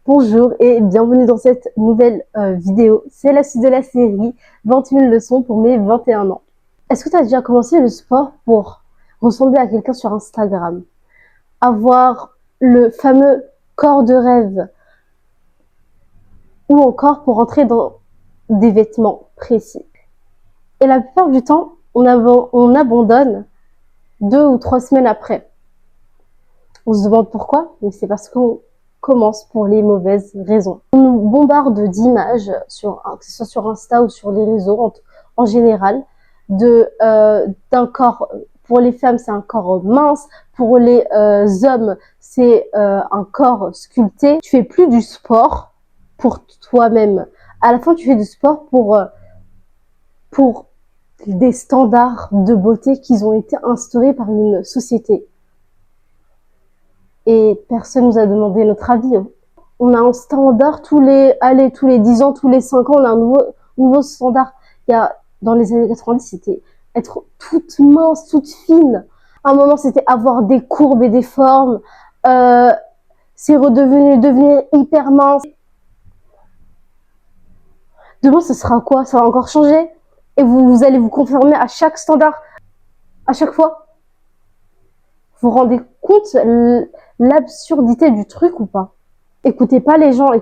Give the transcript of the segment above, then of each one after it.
Bonjour et bienvenue dans cette nouvelle vidéo. C'est la suite de la série 21 leçons pour mes 21 ans. Est-ce que tu as déjà commencé le sport pour ressembler à quelqu'un sur Instagram? Avoir le fameux corps de rêve? Ou encore pour entrer dans des vêtements précis? Et la plupart du temps, on abandonne 2 ou 3 semaines après. On se demande pourquoi, mais c'est parce qu'on commence pour les mauvaises raisons. On nous bombarde d'images, que ce soit sur Insta ou sur les réseaux en général, d'un corps. Pour les femmes, c'est un corps mince. Pour les hommes, c'est un corps sculpté. Tu fais plus du sport pour toi-même. À la fin, tu fais du sport pour des standards de beauté qui ont été instaurés par une société. Et personne nous a demandé notre avis. On a un standard tous les 10 ans, tous les 5 ans, on a un nouveau standard. Dans les années 90, c'était être toute mince, toute fine. À un moment, c'était avoir des courbes et des formes. C'est devenir hyper mince. Demain, ce sera quoi? Ça va encore changer? Et vous allez vous conformer à chaque standard, à chaque fois? Vous vous rendez compte l'absurdité du truc ou pas? Écoutez pas les gens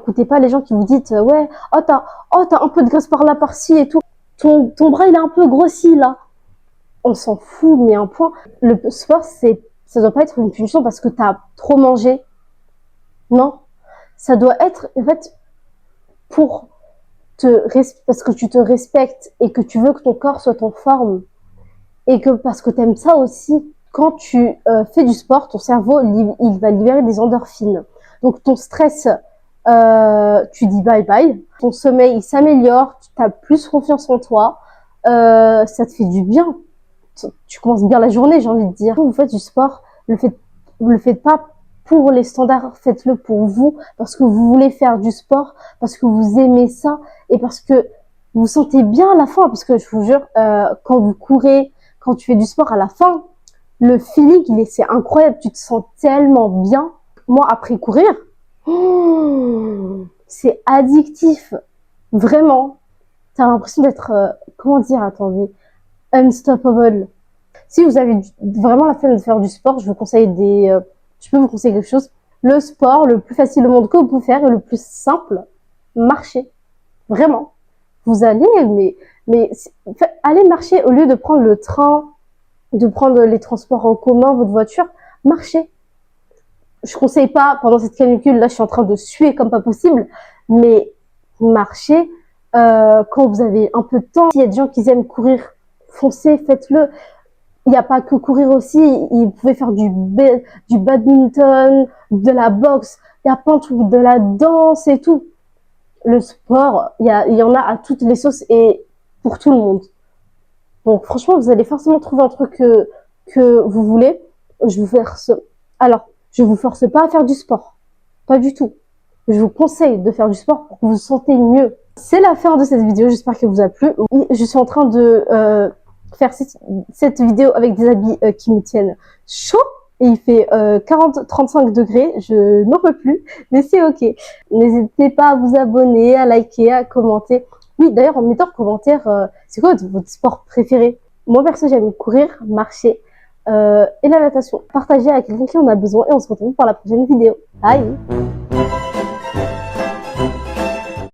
qui vous disent ouais, t'as un peu de graisse par là, par-ci et tout. Ton bras il est un peu grossi là. On s'en fout, mais un point. Le sport, ça doit pas être une punition parce que t'as trop mangé. Non. Ça doit être, en fait, parce que tu te respectes et que tu veux que ton corps soit en forme. Et que parce que t'aimes ça aussi, quand tu fais du sport, ton cerveau, il va libérer des endorphines. Donc ton stress, tu dis bye bye. Ton sommeil, il s'améliore. Tu as plus confiance en toi. Ça te fait du bien. Tu commences bien la journée, j'ai envie de dire. Quand vous faites du sport, le faites pas pour les standards. Faites-le pour vous, parce que vous voulez faire du sport, parce que vous aimez ça et parce que vous vous sentez bien à la fin. Parce que je vous jure, quand vous courez, quand tu fais du sport à la fin, le feeling, c'est incroyable. Tu te sens tellement bien. Moi, après courir, c'est addictif. Vraiment. T'as l'impression d'être, comment dire, attendez, unstoppable. Si vous avez vraiment la flemme de faire du sport, je peux vous conseiller quelque chose. Le sport le plus facile au monde que vous pouvez faire et le plus simple, marcher. Vraiment. Vous allez, allez marcher au lieu de prendre le train, de prendre les transports en commun, votre voiture, marchez. Je conseille pas, pendant cette canicule, là je suis en train de suer comme pas possible, mais marchez quand vous avez un peu de temps. S'il y a des gens qui aiment courir, foncez, faites-le. Il n'y a pas que courir aussi, vous pouvez faire du badminton, de la boxe, il y a plein de trucs, de la danse et tout. Le sport, il y en a à toutes les sauces et pour tout le monde. Donc franchement, vous allez forcément trouver un truc que vous voulez. Je vous force pas à faire du sport. Pas du tout. Je vous conseille de faire du sport pour que vous vous sentez mieux. C'est la fin de cette vidéo, j'espère qu'elle vous a plu. Je suis en train de faire cette vidéo avec des habits qui me tiennent chaud. Et il fait 40-35 degrés, je n'en peux plus, mais c'est ok. N'hésitez pas à vous abonner, à liker, à commenter. Oui, d'ailleurs, en mettant en commentaire, c'est quoi votre sport préféré? Moi, perso, j'aime courir, marcher et la natation. Partagez avec quelqu'un qui en a besoin et on se retrouve pour la prochaine vidéo. Bye!